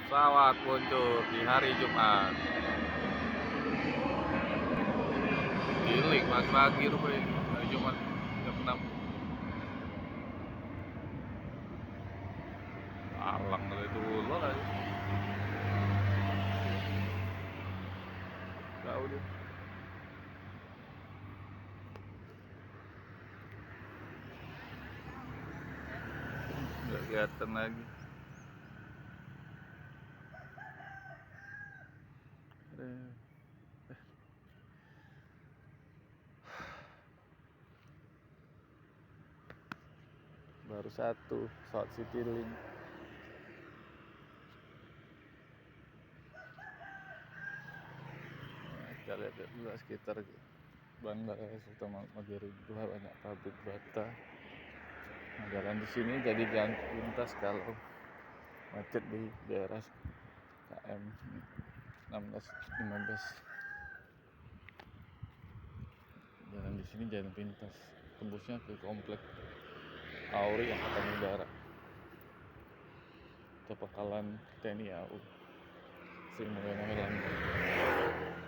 Pesawat meluncur di hari Jumat. Giling pagi-pagi rupanya hari Jumat jam 6. Alang dari dulu lagi. Tahu dia. Nggak kelihatan lagi. Baru satu pesawat Citylink. Nah, kita lihat dulu sekitar Bandara Sultan Magerudduha banyak pabrik bata. Nah, jalan di sini jadi jalan lintas kalau macet di daerah KM 16-15. Jalan di sini jalan pintas, tembusnya ke komplek Auri Angkatan Udara atau Pangkalan TNI AU Sri Mulyani Lambung.